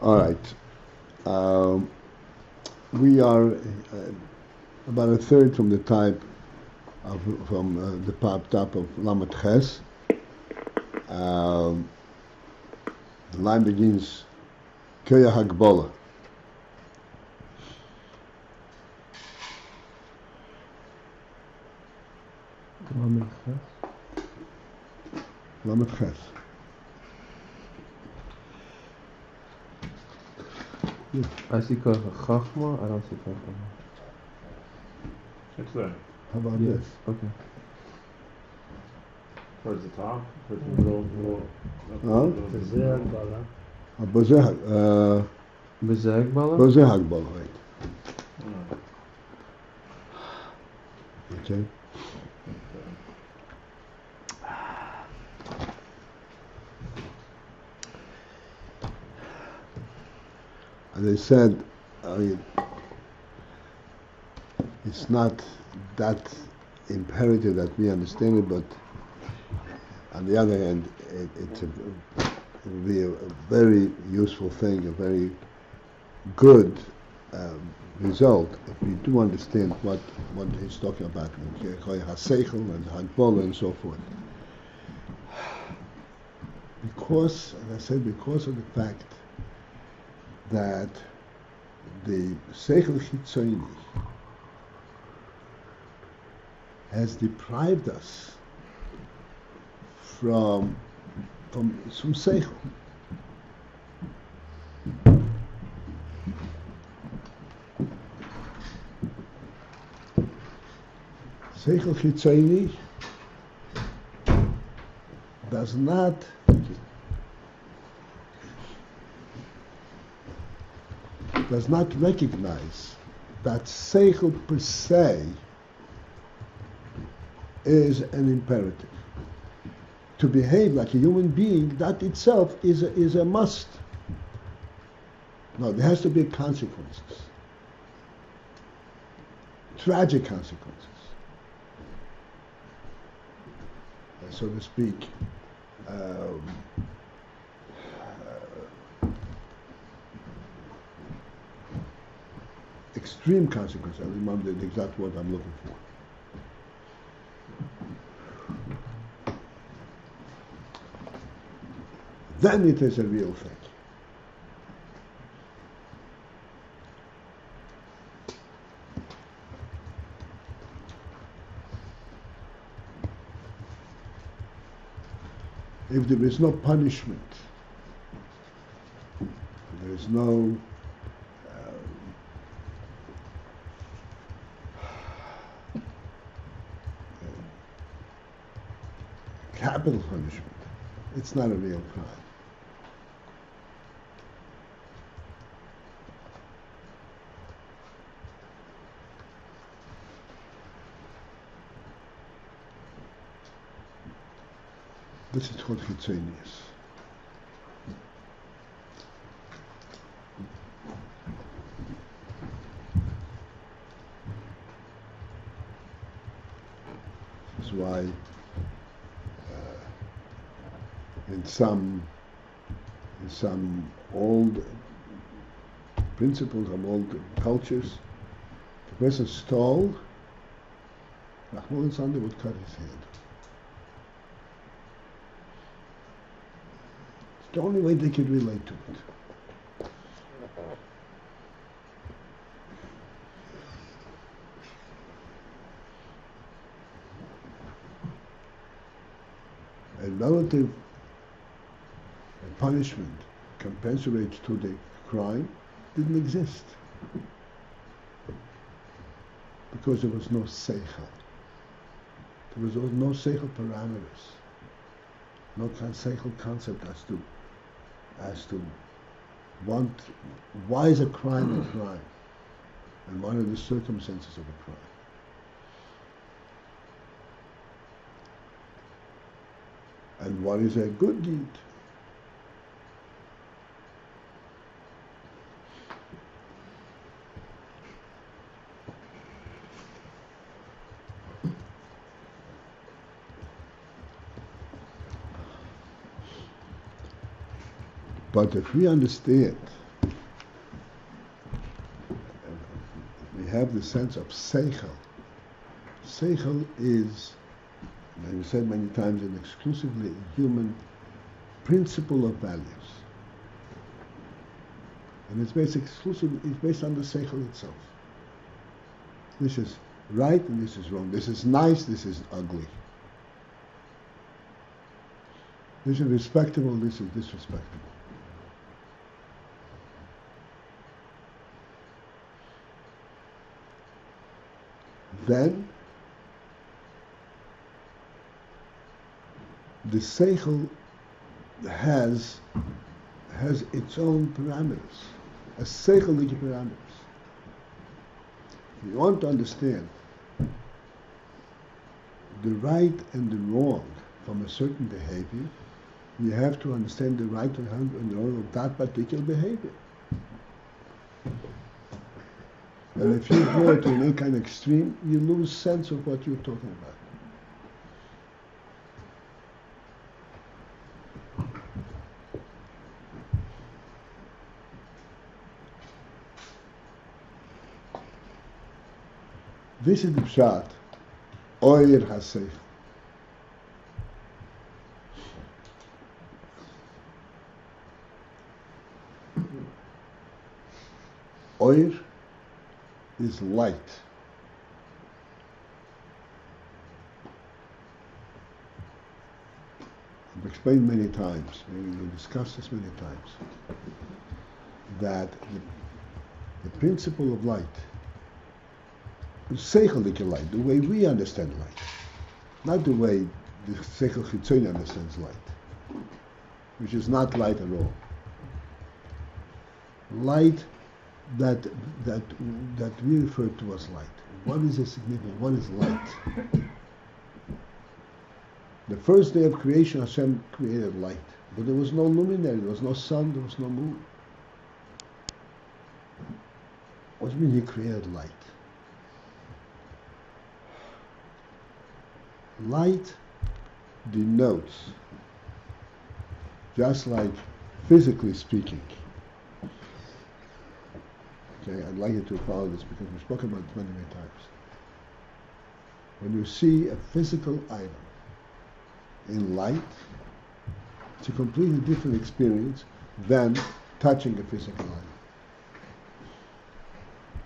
All right. We are about a third from the type from the top of Lamed Ches. The line begins Koach Hagbola. Lamed Ches. I see koach chachma. I don't see koach. It's there. How about Yes. this? Okay. Towards the top, towards the middle. Huh? Bezeh Hagbala? Bezeh Hagbala, right. Okay. As I said, it's not that imperative that we understand it, but on the other hand, it will be a very useful thing, a very good result if we do understand what he's talking about, hasechel and hashpah and so forth. Because, as I said, because of the fact that the sechel chitzoni has deprived us from some sechel. Sechel chitzoni does not recognize that sechel per se is an imperative. To behave like a human being, that itself is a must. No, there has to be consequences. Tragic consequences. So to speak. Extreme consequences. I remember the exact word I'm looking for. Then it is a real thing. If there is no punishment, there is no capital punishment, it's not a real crime. This is called chitzonius. This is why in some old principles, some old cultures, if a person stole, Rahman Sunday would cut his hand. It's the only way they could relate to it. A relative punishment commensurate to the crime didn't exist because there was no sechel. There was no sechel parameters, no sechel concept as to why is a crime a crime, and what are the circumstances of a crime. And what is a good deed? But if we understand we have the sense of sechel. Sechel is, as we said many times, an exclusively human principle of values. And it's based exclusively, it's based on the sechel itself. This is right and this is wrong. This is nice, this is ugly. This is respectable, this is disrespectable. Then the sechel has its own parameters, a sechelic parameters. If you want to understand the right and the wrong from a certain behavior, you have to understand the right and the wrong of that particular behavior. And if you go to any kind of extreme, you lose sense of what you're talking about. This is the pshat, Oyer hasechel. Oyer is light. I've explained many times, maybe we discussed this many times, that the principle of light, sechelic light, the way we understand light, not the way the sechel chitzoni understands light, which is not light at all. Light that we refer to as light. What is the significance? What is light? The first day of creation, Hashem created light, but there was no luminary, there was no sun, there was no moon. What do you mean He created light? Light denotes, just like physically speaking. Okay, I'd like you to follow this because we've spoken about it many, many times. When you see a physical item in light, it's a completely different experience than touching a physical item.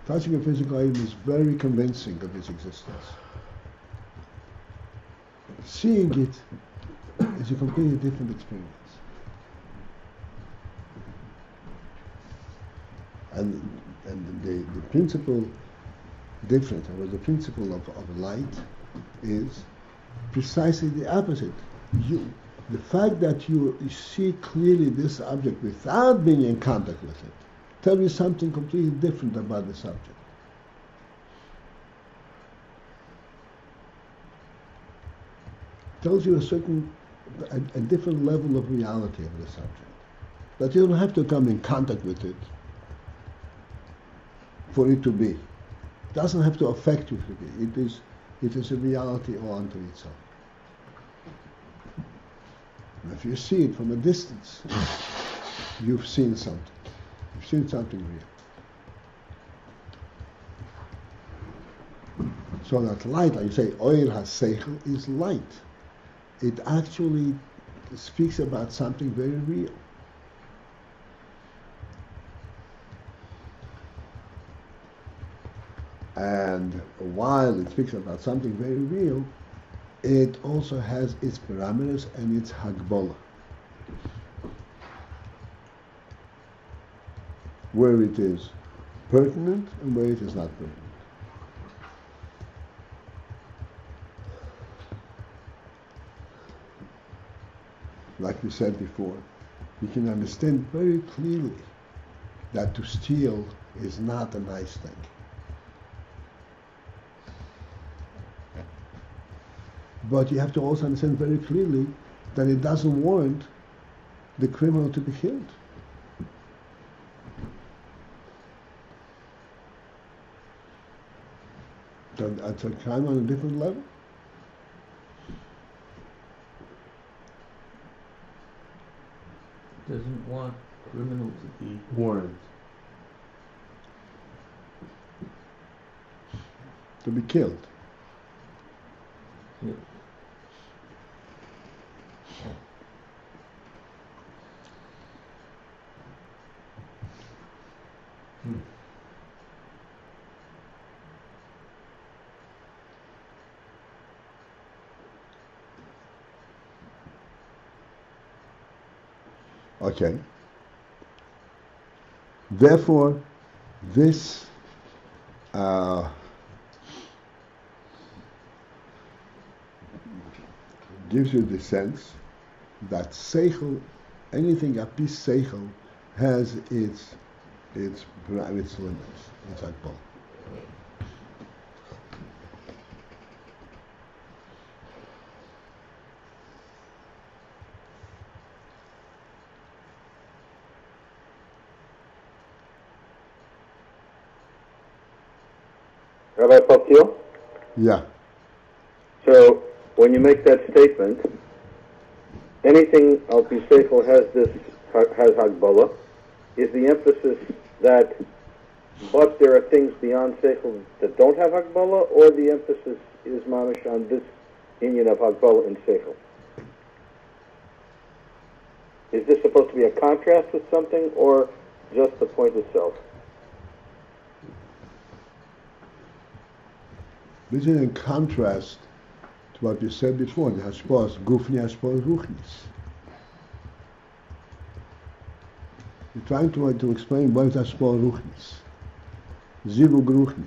Touching a physical item is very convincing of its existence. Seeing it is a completely different experience. And the principle difference, or the principle of light, is precisely the opposite. The fact that you see clearly this object without being in contact with it tells you something completely different about the subject. Tells you a different level of reality of the subject. That you don't have to come in contact with it for it to be. It doesn't have to affect you to be. It is a reality all unto itself. And if you see it from a distance, you've seen something. You've seen something real. So that light, like you say, Oyer hasechel is light. It actually speaks about something very real. And while it speaks about something very real, it also has its parameters and its hagbola. Where it is pertinent and where it is not pertinent. Like we said before, you can understand very clearly that to steal is not a nice thing. But you have to also understand very clearly that it doesn't warrant the criminal to be killed. That's a crime on a different level. Doesn't want criminal to be Warrant. to be killed. Yeah. Okay. Therefore, this gives you the sense that sechel, anything a piece sechel, has its limits, its hashpah. Rabbi Paltiel? Yeah. So when you make that statement, anything al pi sechel has Hagbola, is the emphasis that but there are things beyond sechel that don't have Hagbola, or the emphasis is mamish on this union of Hagbola and sechel? Is this supposed to be a contrast with something, or just the point itself? This is in contrast to what you said before, the hashpah is gufni, hashpah is ruchnis. You're trying to explain what is hashpah ruchnis. Zivug ruchni.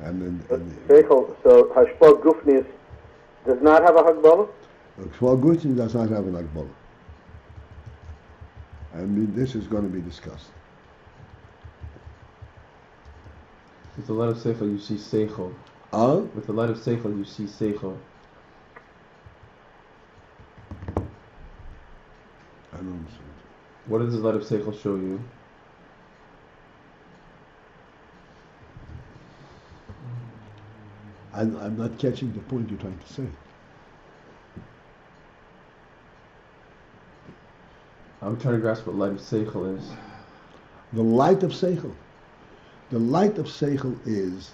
And Sechel, so hashpah gufnis does not have a Hagbola? hashpah ruchnis does not have an hagbola. And this is going to be discussed. With the light of sechel, you see sechel. With the light of sechel, you see sechel. I don't understand. What does the light of sechel show you? I'm not catching the point you're trying to say. I'm trying to grasp what light of sechel is. The light of sechel. The light of sechel is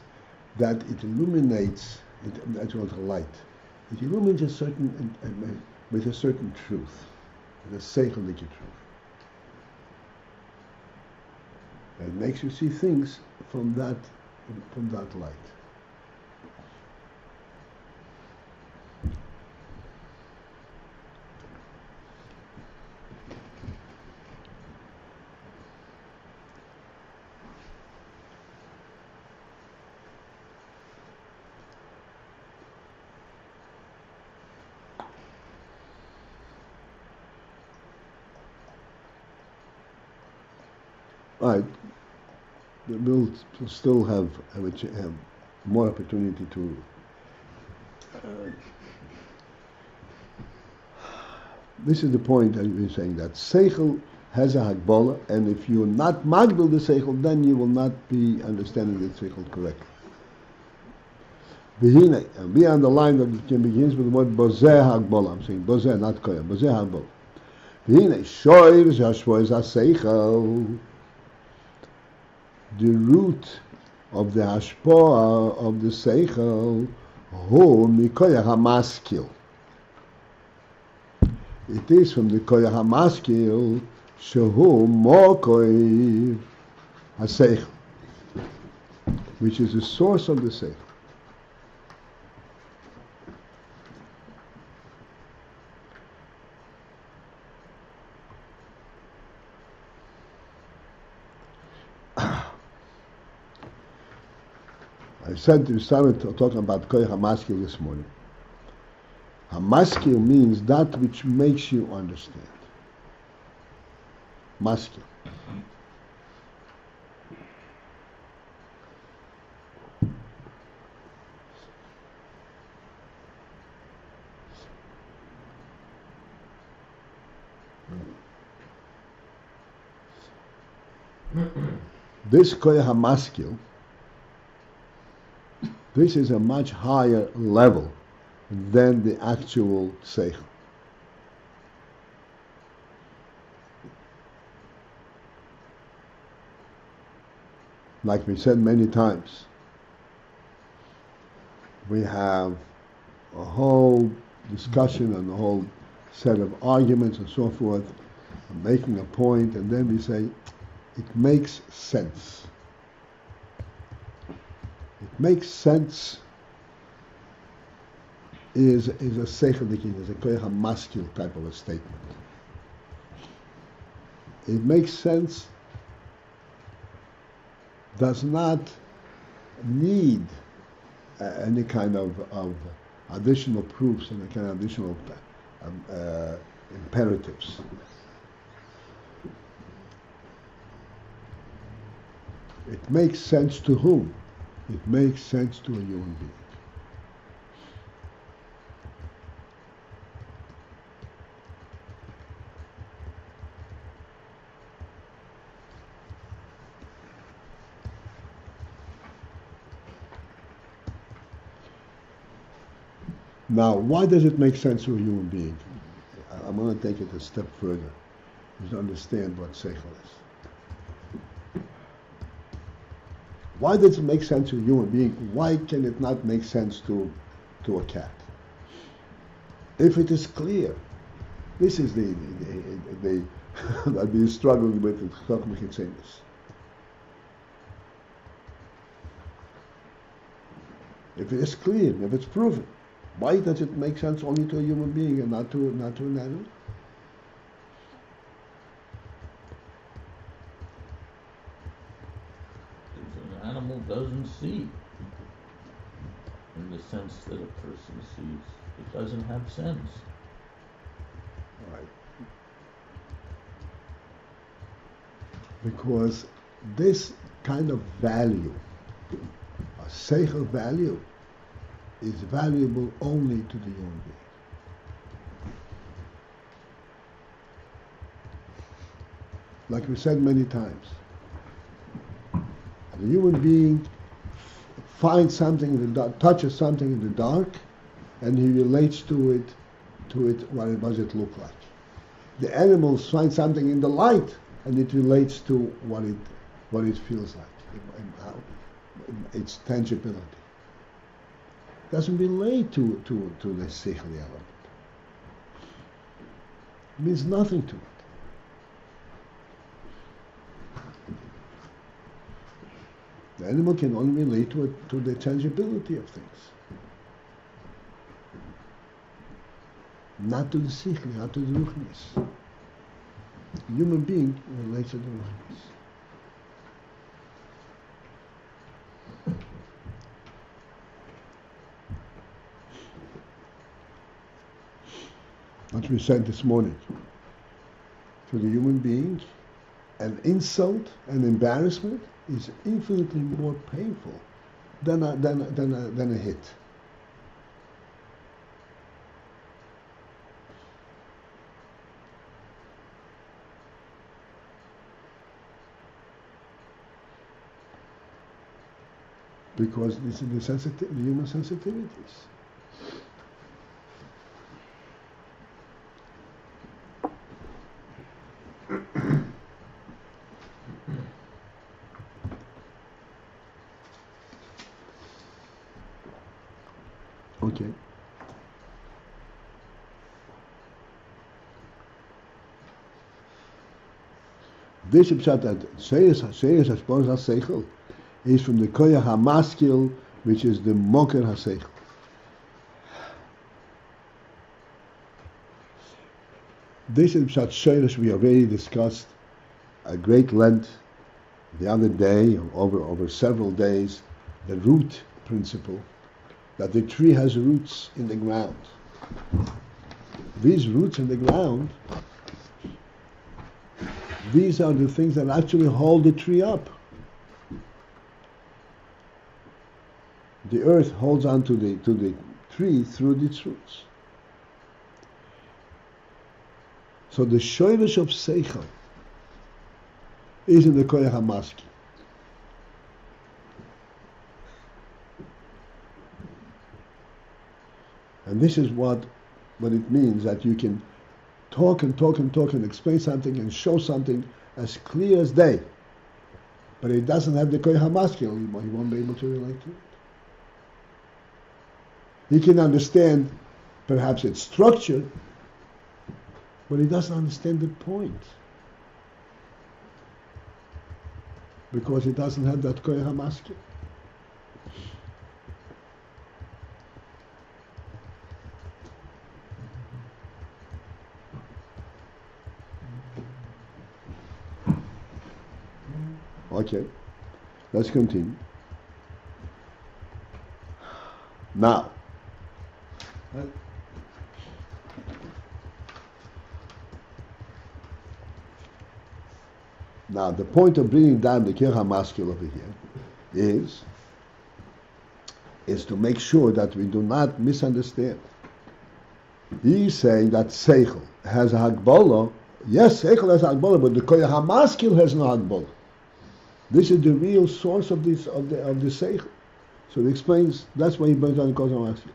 that it illuminates. That's what a light. It illuminates a certain with a certain truth, with a seichelic truth. It makes you see things from that light. Right. We'll still have more opportunity to this is the point I've been saying, that seichel has a hagbola, and if you're not magbil the seichel, then you will not be understanding the seichel correctly. Behine, and we underline that it can begins with the word bozeh hagbola. I'm saying bozeh, not koya, bozeh hagbola. Behine, shoir hashpah is a seichel. The root of the hashpah of the seichel, hu mikoya hamaskil. It is from the koach hamaskil, shehu mokoiv hasechel, which is the source of the sechel. I said we started talking about koach hamaskil this morning. Hamaskil means that which makes you understand. Maskil. This koach hamaskil, this is a much higher level than the actual sechel. Like we said many times, we have a whole discussion and a whole set of arguments and so forth, making a point, and then we say, it makes sense. It makes sense is a sechel, is a koach hamaskil type of a statement. It makes sense does not need any kind of additional proofs and any kind of additional imperatives. It makes sense to whom? It makes sense to a human being. Now, why does it make sense to a human being? I'm going to take it a step further, to understand what sechel is. Why does it make sense to a human being? Why can it not make sense to a cat? If it is clear, this is the that we struggling with in Chacham. If it is clear, if it's proven, why does it make sense only to a human being and not to an animal? Because an animal doesn't see in the sense that a person sees. It doesn't have sense. Right. Because this kind of value, a sechel value, is valuable only to the human being. Like we said many times, the human being finds something in the dark, touches something in the dark, and he relates to it, what does it look like. The animals find something in the light, and it relates to what it feels like, and how, its tangibility. Doesn't relate to the sechel element. It means nothing to it. The animal can only relate to the tangibility of things. Not to the sechel, not to the ruchnis. The human being relates to the ruchnis. What we said this morning, to the human being, an insult, an embarrassment is infinitely more painful than a hit. Because this is the human sensitivities. Okay. This pshat that says hasechel is from the koach hamaskil, which is the moker hasechel. This is pshat sheiros we already discussed at great length the other day, over several days, the root principle, that the tree has roots in the ground. These roots in the ground, these are the things that actually hold the tree up. The earth holds on to the tree through its roots. So the shoyrish of sechel is in the koach hamaskil. And this is what it means, that you can talk and explain something and show something as clear as day, but it doesn't have the koach hamaskil, he won't be able to relate to it. He can understand perhaps its structure, but he doesn't understand the point. Because he doesn't have that koach hamaskil. Okay, let's continue. Now, the point of bringing down the koach hamaskil over here is to make sure that we do not misunderstand. He's saying that sechel has a hagbola. Yes, sechel has a hagbola, but the koach hamaskil has no hagbola. This is the real source of this of the sechel. So he explains. That's why he brings down the koach hamaskil.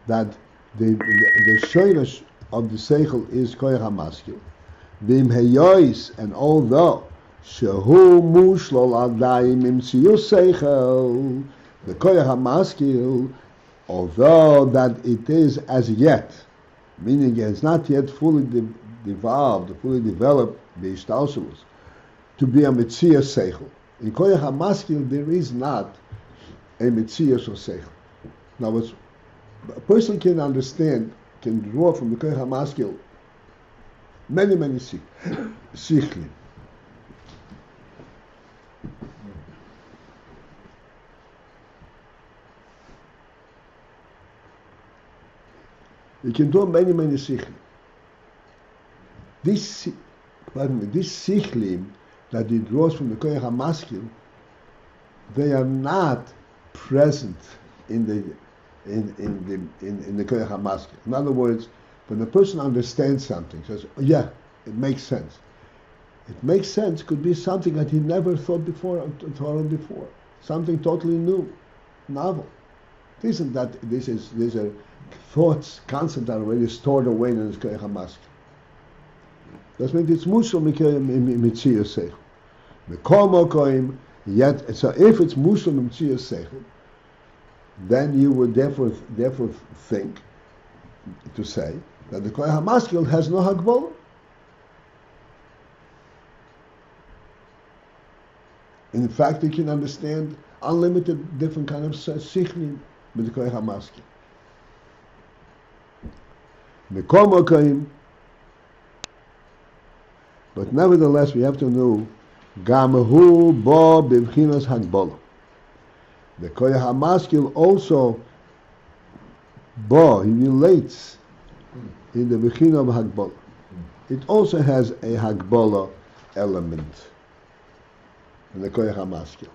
That the shoyresh of the sechel is koach hamaskil. Deem and although shehu mushlol adayim imtzius sechel, the koach hamaskil, although that it is as yet, meaning it is not yet fully developed, beishtalshelus, to be a metzius sechel. In koach hamaskil there is not a metzius or sechel. Now, a person can understand, can draw from the koach hamaskil many sechlim. You can do many sechlim. This sechlim that he draws from the koach hamaskil, they are not present in the koach hamaskil. In other words, when a person understands something, says, oh, "Yeah, it makes sense." It makes sense could be something that he never thought of before, something totally new, novel. It isn't that these are thoughts, concepts that are already stored away in his koach hamaskil. That's means it's mushal mitzius sechel. Mekol mokoim, yet so if it's mushal mitzius sechel, then you would therefore think to say that the koach hamaskil has no hagbola. In fact, you can understand unlimited different kind of sechlim with the koach hamaskil. Mekol mokoim, but nevertheless we have to know Gamahu bo b'vchinas hagbola. The koach hamaskil also he relates in the b'china of hagbola. It also has a hagbola element in the koach hamaskil.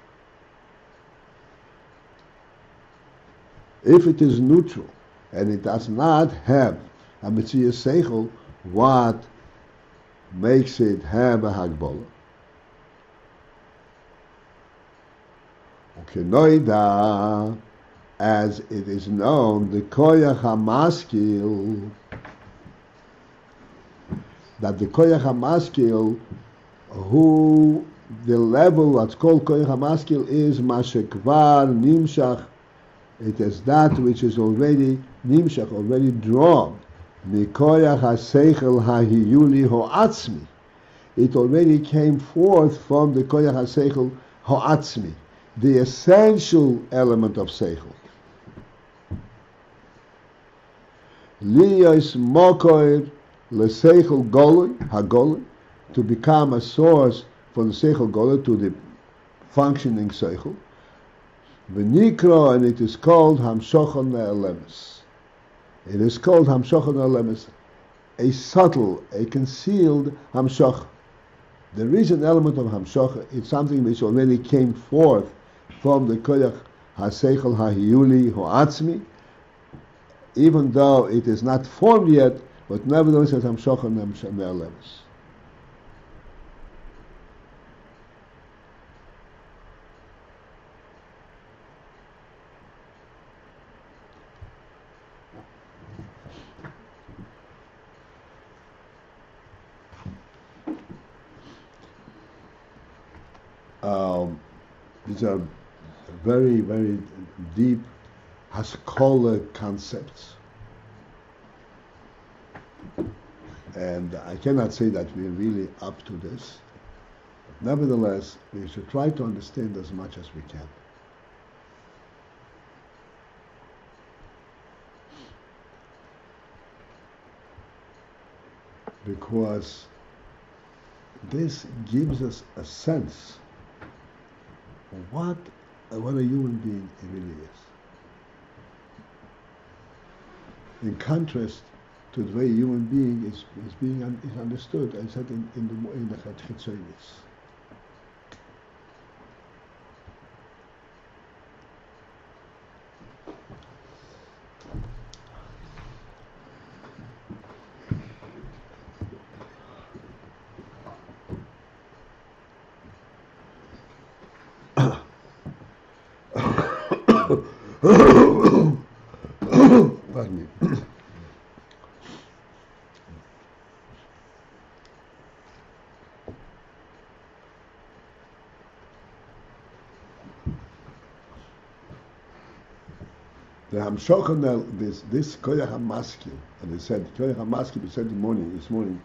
If it is neutral and it does not have a metzius sechel, what makes it have a hagbola? Ukenoida, as it is known, the koach hamaskil, that the koach hamaskil, who the level that's called koach hamaskil is mashekvar nimshach. It is that which is already nimshach, already drawn. Mikoach hasechel hahiyuli ho'atzmi. It already came forth from the koach hasechel ho'atzmi, the essential element of sechel. Liyos mokoir lesechel goloi hagoloi, to become a source for the sechel goloi, to the functioning sechel. V'nikro, and it is called hamshochon ne'elemes. It is called hamshochon ne'elemes, a subtle, a concealed hamshoch. There is an element of hamshoch. It's something which already came forth from the koach hasechel hahiyuli ho'atzmi, even though it is not formed yet, but nevertheless it's hamshochon ne'elemes. These are very, very deep haskell concepts. And I cannot say that we're really up to this. Nevertheless, we should try to understand as much as we can. Because this gives us a sense of what a human being really is. In contrast to the way a human being is understood, as said in the Chassidus. Pardon me. The Hamshochel, this koach hamaskil, and they said koach hamaskil. We said this morning.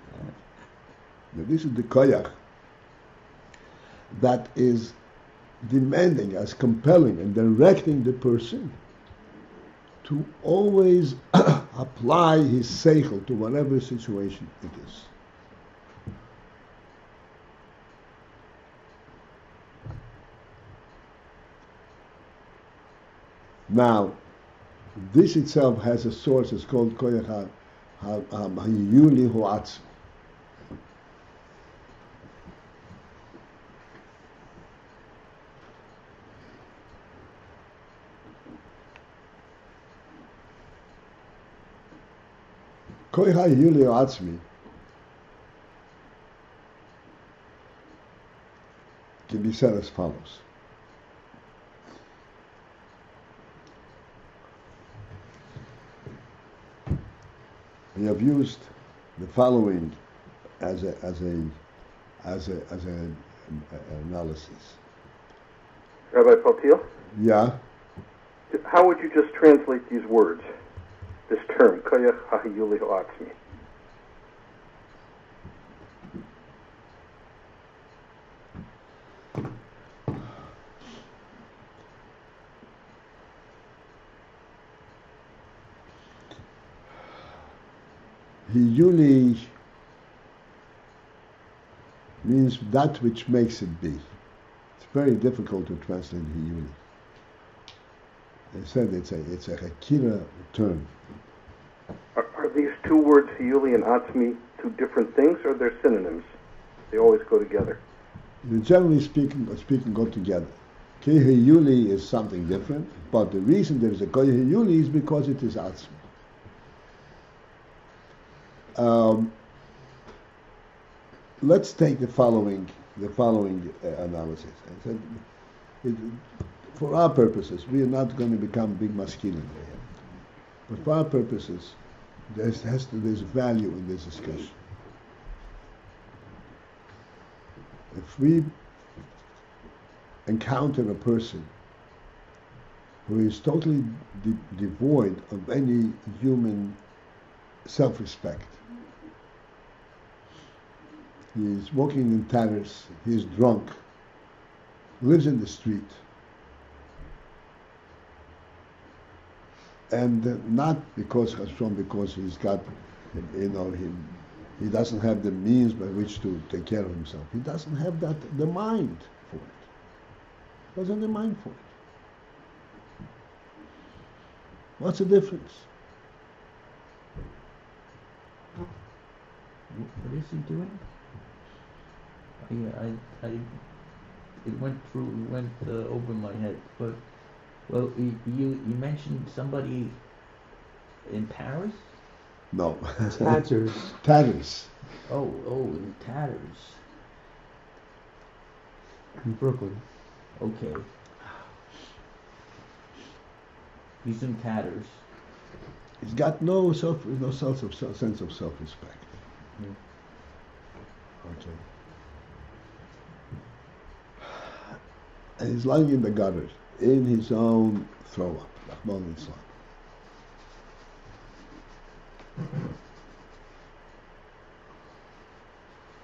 That this is the koach that is demanding, as compelling, and directing the person to always apply his sechel to whatever situation it is. Now, this itself has a source. It's called koach hayuli ho'atzmi. Koach hayuli ho'atzmi can be said as follows. We have used the following as an analysis. Rabbi Paltiel? Yeah. How would you just translate these words, this term, koach hayuli ho'atzmi? Hiyuli means that which makes it be. It's very difficult to translate hiyuli. They said it's a hakira term. Are these two words, hiyuli and atzmi, two different things, or they're synonyms? They always go together. Generally speaking, go together. Koach hiyuli is something different, but the reason there is a koach hiyuli is because it is atzmi. Let's take the following analysis. I said, for our purposes, we are not going to become big maskilim here, but for our purposes, there's value in this discussion. If we encounter a person who is totally devoid of any human self-respect, he is walking in tatters, he is drunk, lives in the street, and not because he's got, he doesn't have the means by which to take care of himself. He doesn't have the mind for it. Doesn't have the mind for it. What's the difference? What is he doing? It went over my head. But well, you mentioned somebody in Paris. No. Tatters. Tatters. Oh, in tatters. In Brooklyn. Okay. He's in tatters. He's got no sense of self-respect. Mm. Okay. And he's lying in the gutter, in his own throw-up. Rahman Islam.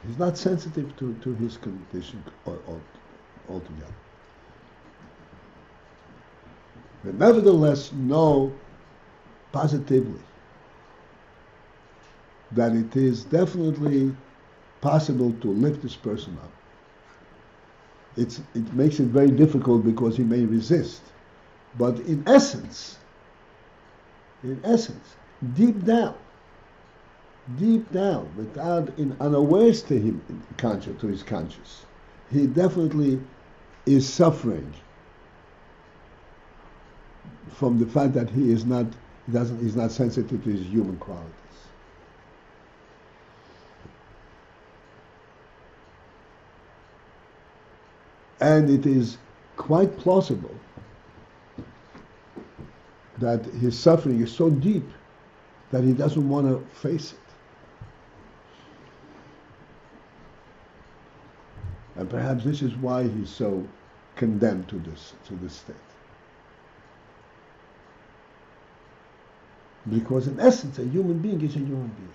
He's not sensitive to his condition altogether. But nevertheless, know positively that it is definitely possible to lift this person up. It makes it very difficult because he may resist. But in essence, deep down, without unawares to him, to his conscience, he definitely is suffering from the fact that he's not sensitive to his human qualities. And it is quite plausible that his suffering is so deep that he doesn't want to face it. And perhaps this is why he's so condemned to this state. Because in essence, a human being is a human being.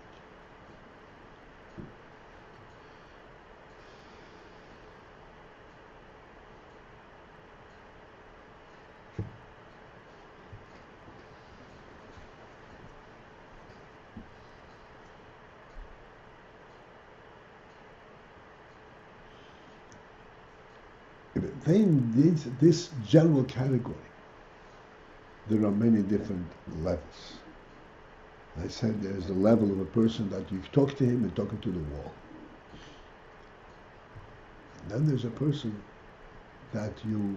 Then this general category, there are many different levels. I said there's the level of a person that you talk to him and talking to the wall. And then there's a person that you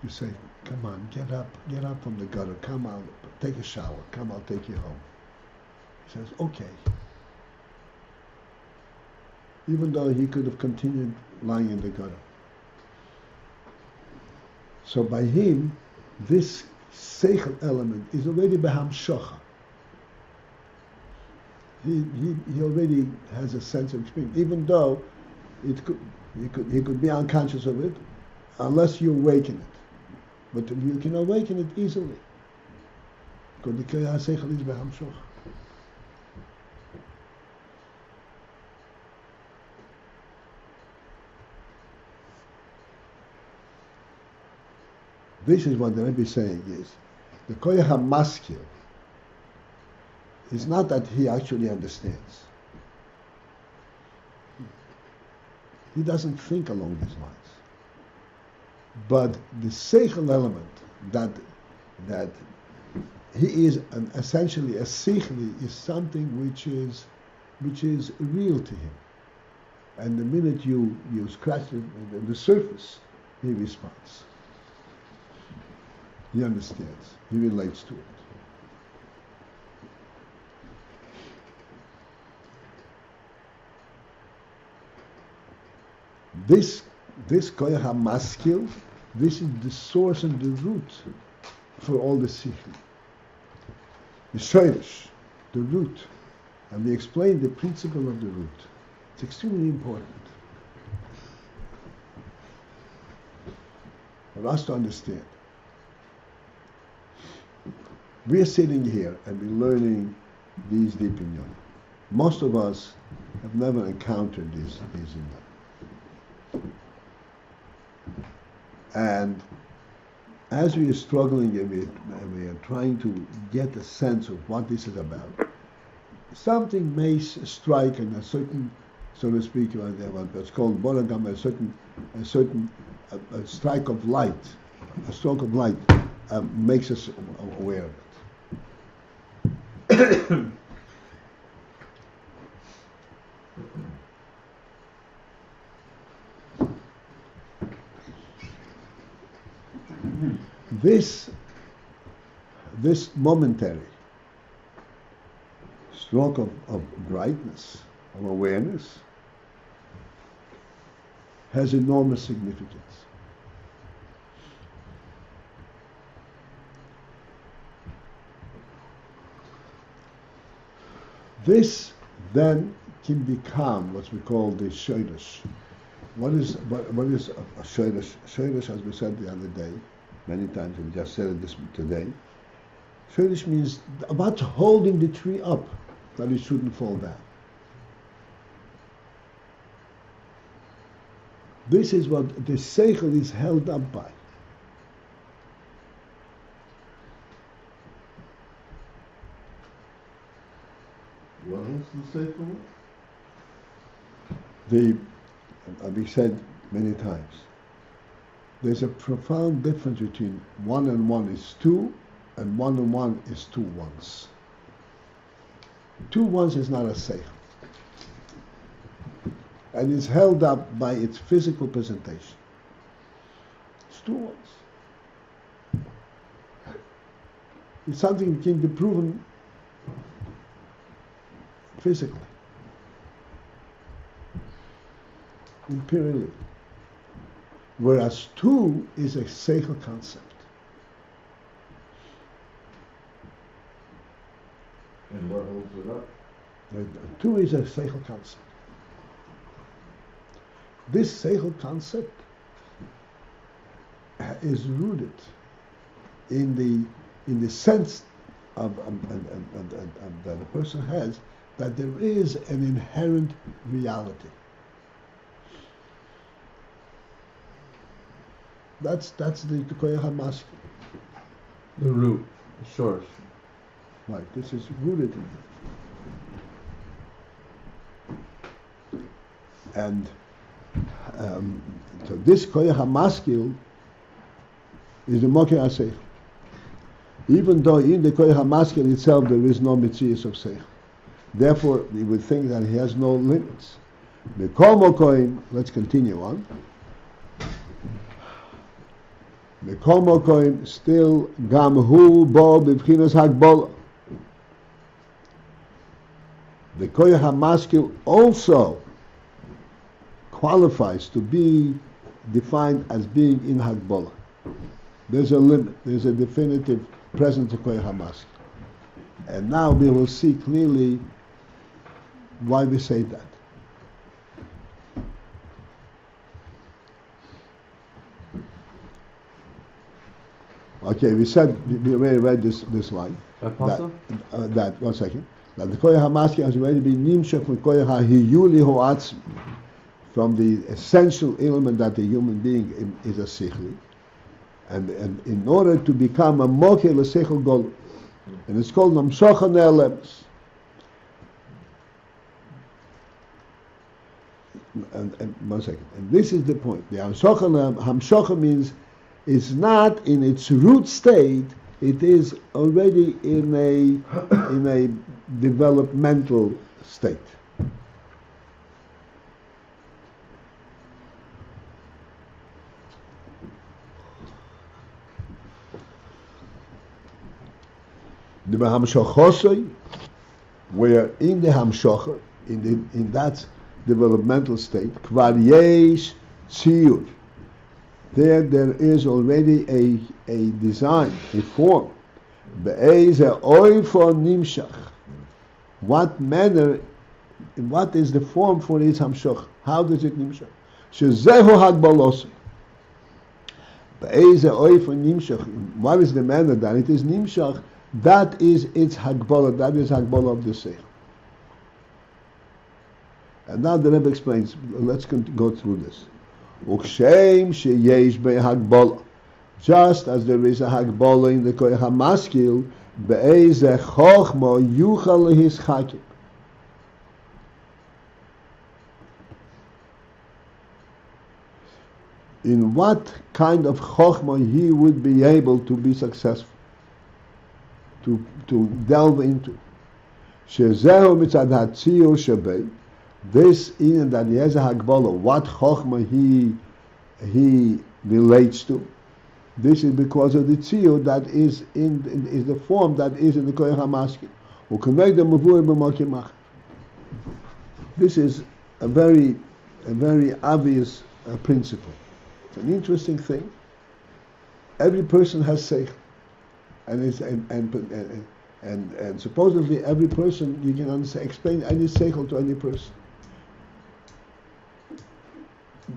say, come on, get up from the gutter, come out, take a shower, come, I'll take you home. He says, okay. Even though he could have continued lying in the gutter. So by him, this sechel element is already b'hamshocha. He already has a sense of experience, even though he could be unconscious of it, unless you awaken it. But you can awaken it easily, because the hasechel is b'hamshocha. This is what the Rebbe is saying is, the koach hamaskil is not that he actually understands. He doesn't think along these lines. But the sechel element that he is essentially a sechel is something which is real to him. And the minute you scratch the surface, he responds. He understands. He relates to it. This koach hamaskil, this is the source and the root for all the sechel. The shoresh, the root. And we explain the principle of the root. It's extremely important for us to understand. We are sitting here and we're learning these deep inyan. Most of us have never encountered these inyan. And as we are struggling and we are trying to get a sense of what this is about, something may strike in a certain, so to speak, what's called boragam, a certain strike of light. A stroke of light makes us aware of it. This momentary stroke of brightness, of awareness, has enormous significance. This then can become what we call the shoresh. What is a shoresh? Shoresh, as we said the other day, many times, we just said it today, Sholish means what's holding the tree up, that it shouldn't fall down. This is what the sechel is held up by. What is the sechel? I've said many times, there's a profound difference between 1 and 1 is 2, and 1 and 1 is 2 ones. 2 ones is not a sechel, and is held up by its physical presentation. It's 2 ones. It's something that can be proven physically, empirically. Whereas 2 is a sechel concept. And what holds it up? 2 is a sechel concept. This sechel concept is rooted in the sense of that a person has, that there is an inherent reality. That's the koach hamaskil. The root, the source. Right, this is rooted in it. And so this koach hamaskil is the mokeh hasechel. Even though in the koach hamaskil itself there is no mitzias of sechel. Therefore, we would think that he has no limits. Let's continue on. Still gam hu bo b'bchinas hagbola. The koach hamaskil also qualifies to be defined as being in hagbola. There's a limit. There's a definitive presence of koach hamaskil. And now we will see clearly why we say that. Okay, we already read this line. That 1 second. That the koach hamaskil has already been nimshach from koach hahiyuli ho'atzmi, from the essential element that the human being is a sechel, and in order to become a mokeh l'sechel golem, and it's called hamshocha ne'alemes. And 1 second. And this is the point. The hamshocha means it's not in its root state. It is already in a developmental state. The hamshochosoi, where in the hamshocha, in that developmental state, kvar yesh tziyur. There is already a design, a form. Be'ez oifo nimshach. What manner, what is the form for its hamshoch? How does it nimshach? Shezehu hagbalos. Be'ez oifo nimshach. What is the manner that it is nimshach? That is its hagbala. That is hagbala of the sechel. And now the Rebbe explains. Let's go through this. Ukshem sheyesh behagbala, just as there is a hagbala in the koach hamaskil, be'ezeh chochma yuchal lehischakim. In what kind of chochma he would be able to be successful, to delve into. Shezehu mitzad hatziyur shebei. This in that he has a hagbala, what chochma he relates to. This is because of the tziyur that is is the form that is in the koach hamaskil. This is a very obvious principle. It's an interesting thing. Every person has sechel, and supposedly every person, you can explain any sechel to any person.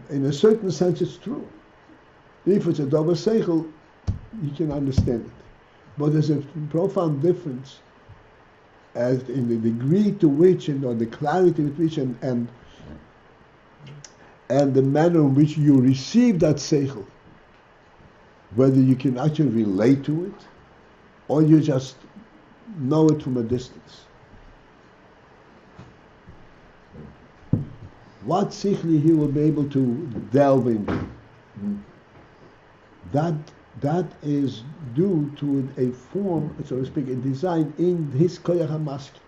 In a certain sense, it's true. If it's a double sechel, you can understand it. But there's a profound difference as in the degree to which and or the clarity with which and the manner in which you receive that sechel, whether you can actually relate to it or you just know it from a distance. What sechel he will be able to delve into, that is due to a form, so to speak, a design in his koach hamaskil.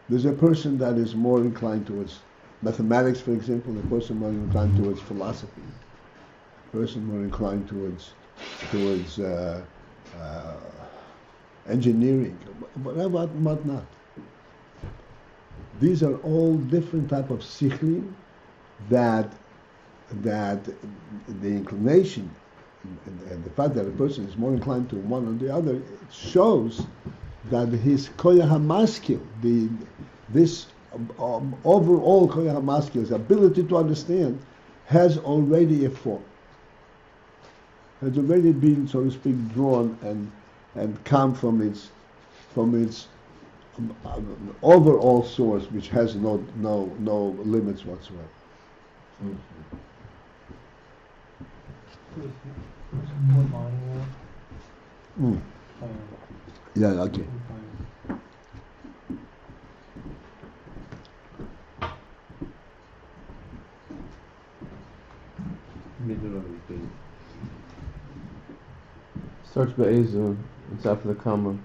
There's a person that is more inclined towards mathematics, for example, a person more inclined towards philosophy, a person more inclined towards engineering, what not. These are all different type of sechlim that the inclination and the fact that a person is more inclined to one or the other, it shows that his koach hamaskil, this overall koach hamaskil's ability to understand, has already a form, has already been, so to speak, drawn and come from its overall source, which has no limits whatsoever. Yeah, okay. Starts Beis, it's after the comma.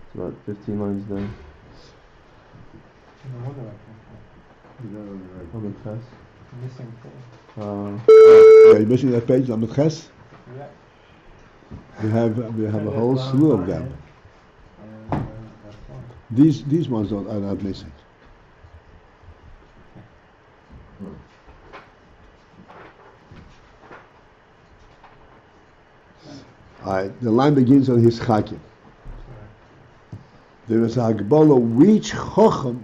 It's about 15 lines down. On the chest. Missing page. Yeah, you're missing that page on the ches? Yeah. We have a whole slew of them. These ones are not missing. Alright, the line begins on his chakim. There is a hagbala which chochma,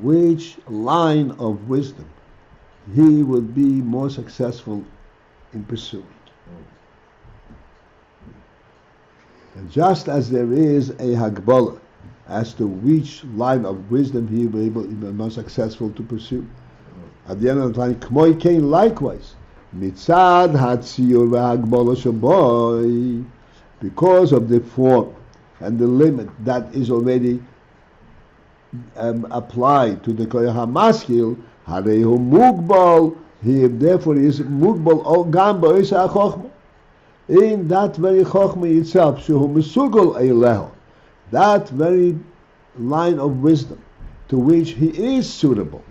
which line of wisdom he will be more successful in pursuing. And just as there is a hagbala as to which line of wisdom he will be more successful to pursue, at the end of the line, k'moy kein, likewise, mitzad hatziyur v'hagbala shaboy, because of the form and the limit that is already applied to the koach hamaskil, harehu mugbal, he therefore is mugbal o gam ba'isa chochma, in that very chochma itself, shehu mesugol eileho, that very line of wisdom to which he is suitable,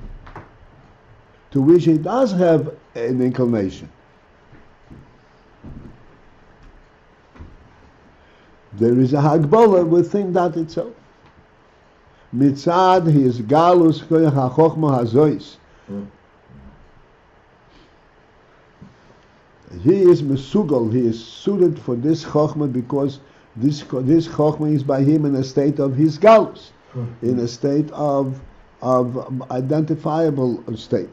to which he does have an inclination. There is a hagbala within that itself. Mitzad his galus koach hachochma hazois. He is mesugol, he is suited for this chochma because this chochma is by him in a state of his galus, in a state of identifiable state.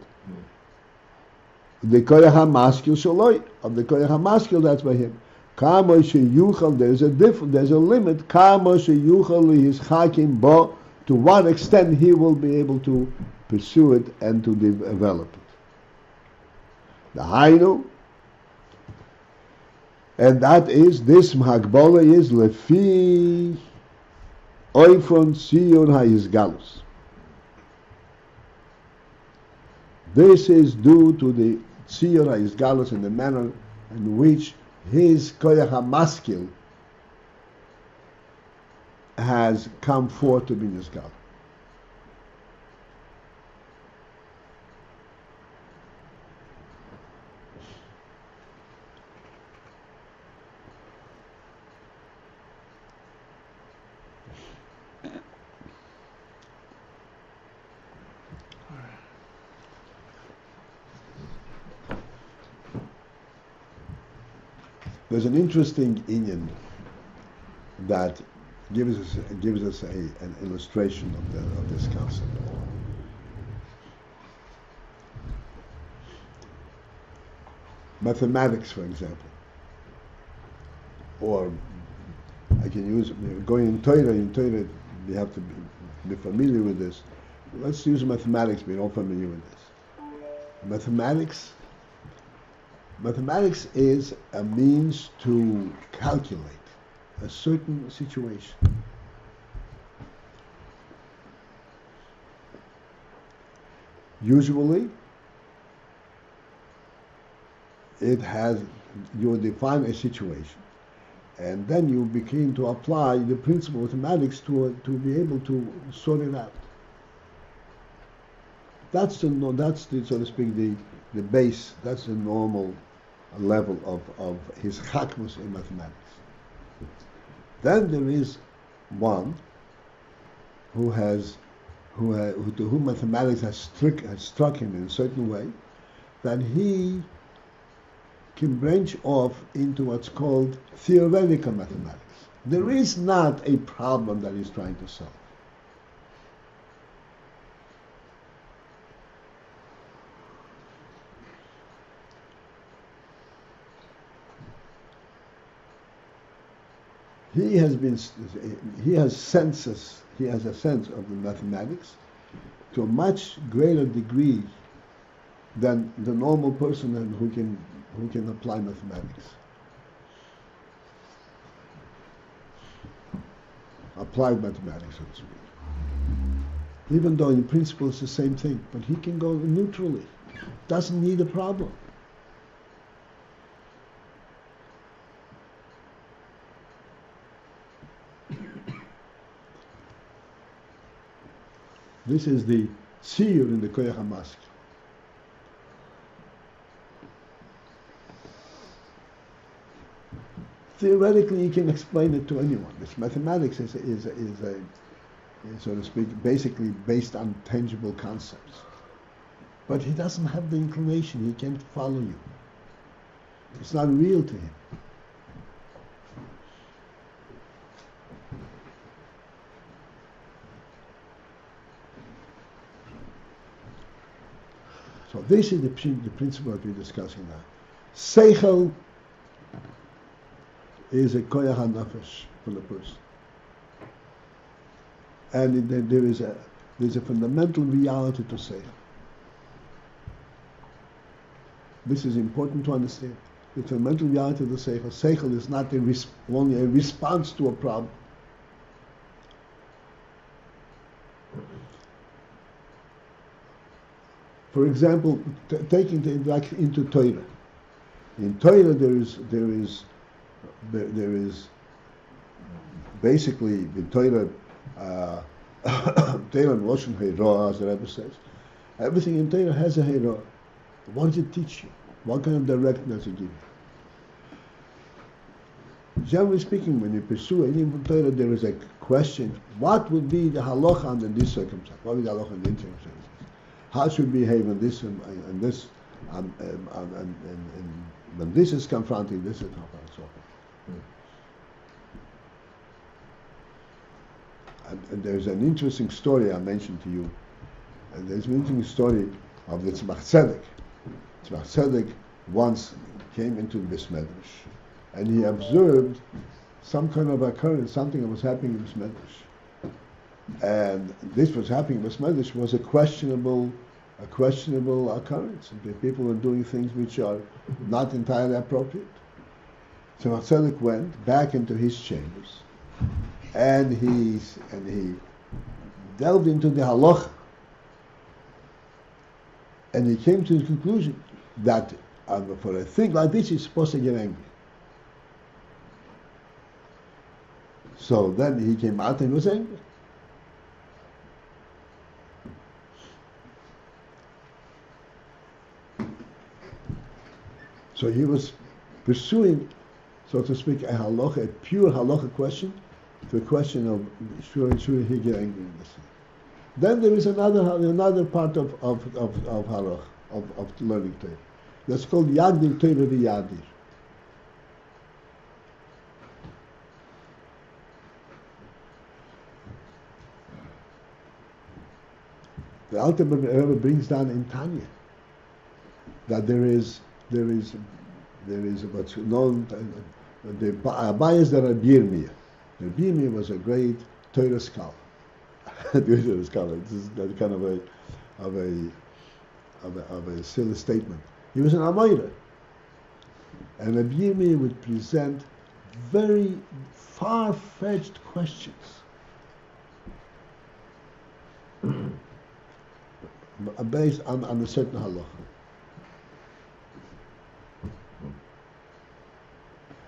The koach hamaskil shaloi, of the koach hamaskil, that's by him. Kama sheyuchal, there's a limit. Kama sheyuchal his chakim bo, to what extent he will be able to pursue it and to develop it. The hainu, and that is, this hagbala is lefi oifron sion ha'izgalus. This is due to the sion ha'izgalus, in the manner in which his koach hamaskil has come forth to be nisgal. There's an interesting Ayin that gives us an illustration of this concept. mathematics, for example, or I can use going in Torah. In Torah, you have to be familiar with this. Let's use mathematics. We're all familiar with this. Mathematics is a means to calculate a certain situation. Usually, you define a situation, and then you begin to apply the principle of mathematics to be able to sort it out. That's the so to speak the base. That's the normal level of his chakmus in mathematics. Then there is one to whom mathematics has struck him in a certain way, that he can branch off into what's called theoretical mathematics. There is not a problem that he's trying to solve. He has a sense of the mathematics to a much greater degree than the normal person who can apply mathematics. Applied mathematics, so to speak. Even though in principle it's the same thing, but he can go neutrally. Doesn't need a problem. This is the seer in the koach hamaskil. Theoretically, you can explain it to anyone. This mathematics is so to speak, basically based on tangible concepts. But he doesn't have the inclination. He can't follow you. It's not real to him. So this is the principle that we're discussing now. Sechel is a koach hanafesh for the person, and there's a fundamental reality to sechel. This is important to understand. The fundamental reality of the sechel. Sechel is not only a response to a problem. For example, taking it like into Torah. In Torah, there is basically in Torah, Torah and Loshen Heirah, as the Rebbe says. Everything in Torah has a Heirah. What does it teach you? What kind of direction does it give you? Generally speaking, when you pursue any Torah, there is a question: what would be the halacha under this circumstance? What would be the halacha under this circumstance? How should we behave in this and this, and when this is confronting this and so on and so forth. And there's an interesting story I mentioned to you. And there's an interesting story of the Tzemach Tzedek. Tzemach Tzedek once came into the Beis Medrash, and he observed some kind of occurrence, something that was happening in Beis Medrash. And this was happening in Beis Medrash was a questionable occurrence. The people were doing things which are not entirely appropriate. So Tzedek went back into his chambers, and he delved into the halacha, and he came to the conclusion that for a thing like this, he's supposed to get angry. So then he came out and was angry. So he was pursuing, so to speak, a pure halacha question, to a question of should he get angry in this. Then there is another part of halach, of learning Torah. That's called Yagdir Torah v'Yadir. The Alter Rebbe brings down in Tanya that there is there is what's known, the bias that Rabbi Yirmiyah. Rabbi Yirmiyah was a great Torah scholar. Torah scholar. This is that kind of a silly statement. He was an Amoira. And Rabbi Yirmiyah would present very far-fetched questions. Based on a certain halacha.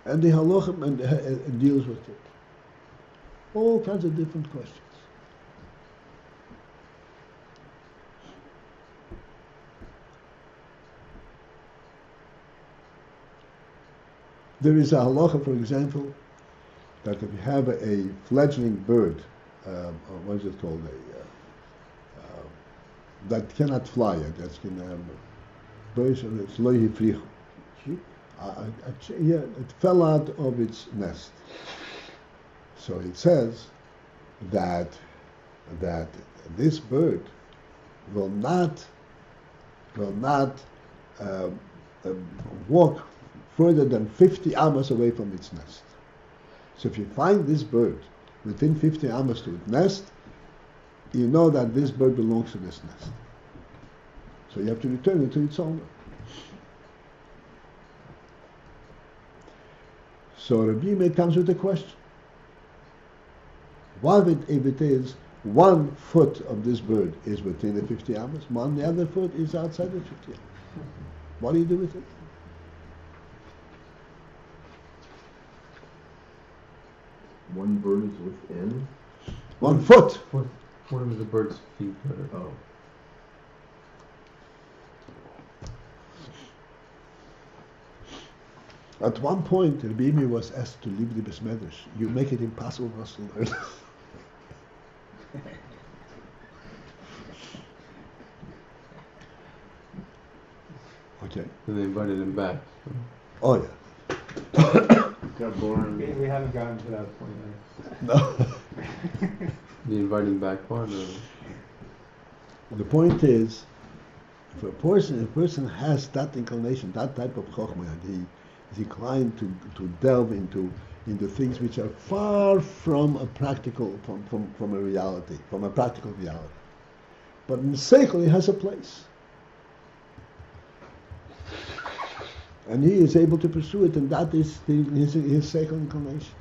And the halacha deals with it. All kinds of different questions. There is a halacha, for example, that if you have a fledgling bird, or what is it called, that cannot fly yet, that's it fell out of its nest. So it says that this bird will not walk further than 50 amas away from its nest. So if you find this bird within 50 amas to its nest, you know that this bird belongs to this nest. So you have to return it to its owner. So Rabbi Yirmiyah comes with a question. What if it is 1 foot of this bird is within the 50 amas, the other foot is outside the 50 amas? What do you do with it? One bird is within? 1 foot! What are the bird's feet? Oh. At one point, Rabbi Yirmiyah was asked to leave the Beis Medrash. You make it impossible for us to learn. Okay. And they invited him back. Oh yeah. Got boring. We haven't gotten to that point yet. No. The inviting back part? The point is, if a person has that inclination, that type of chokhmah, and he is inclined to delve into things which are far from a practical, from a reality, from a practical reality. But in sechel, it has a place. And he is able to pursue it, and that is his sechel inclination.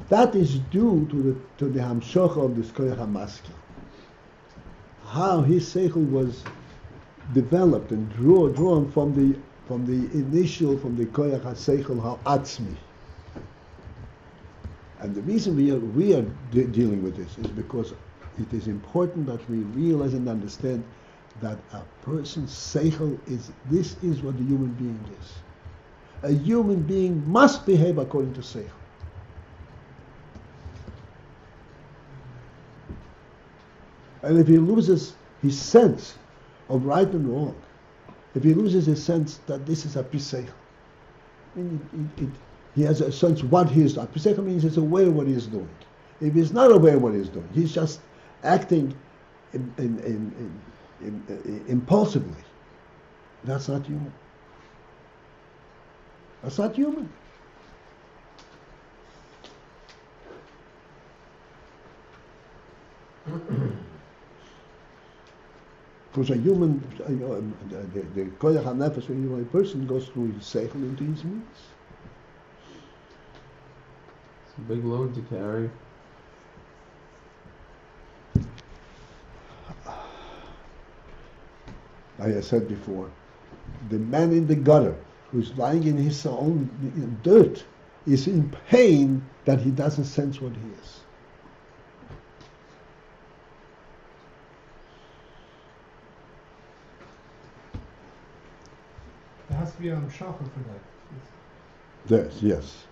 That is due to the hamshocha of this koach hamaskil. How his sechel was developed and drawn from the koach hasechel ha'atzmi. And the reason we are dealing with this is because it is important that we realize and understand that a person's sechel is what the human being is. A human being must behave according to sechel. And if he loses his sense of right and wrong, if he loses his sense that this is a piseichel, he has a sense what he is doing. Piseichel means he's aware of what he is doing. If he's not aware of what he is doing, he's just acting impulsively. That's not human. That's not human. Because a human, the koach hanefesh, when a person goes through his sechel into his means. It's a big load to carry. Like I said before, the man in the gutter who's lying in his own dirt is in pain that he doesn't sense what he is. There has to be a hashpah for that. Yes.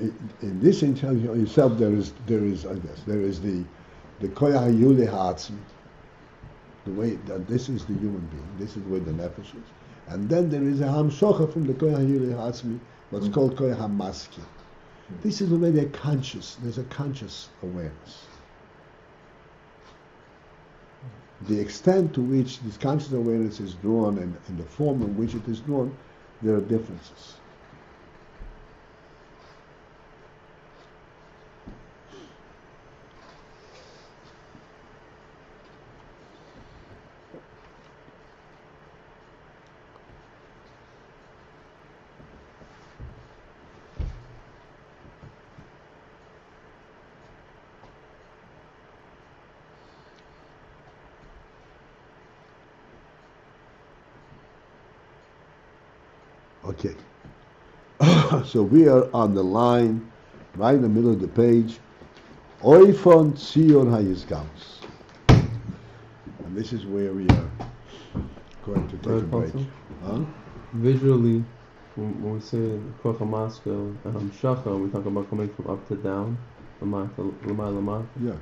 In this intelligence itself, there is the koach hayuli ha'atzmi, the way that this is the human being, this is where the nefesh is, and then there is a hamshocha from the koach hayuli ha'atzmi, what's called koach hamaskil. This is where there's a conscious awareness. The extent to which this conscious awareness is drawn and the form in which it is drawn there are differences. Okay. So we are on the line, right in the middle of the page. Oifon Tzion Hayizgams. And this is where we are going to take a break. Huh? Visually, when we say koach hamaskil and hashpah, we talk about coming from up to down, lamai. Yeah.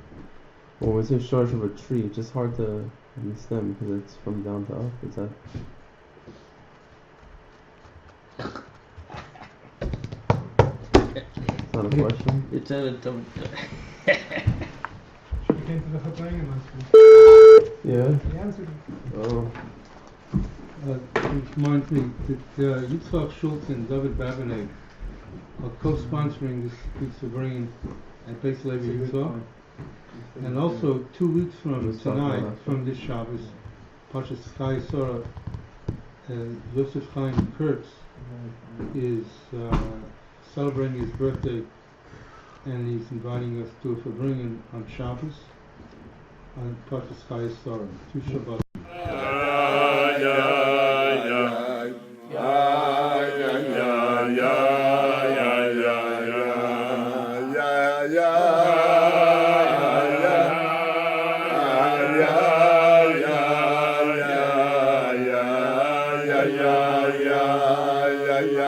When we say shorsh of a tree, it's just hard to understand because it's from down to up. Is that? It's not a question. It's a She came to the Chabad last week. Yeah. He answered it. Oh. It reminds me that Yitzchak Schultz and David Babeneg are co-sponsoring this week's Sabrian at Beis Levi Yitzchak. And also 2 weeks from tonight, from this Shabbos, Pashas Chai Sora, Yosef Chaim Kurtz is celebrating his birthday, and he's inviting us to a Fabringen on Shabbos on Pashas Chai Sora, 2 Shabbat. Yeah.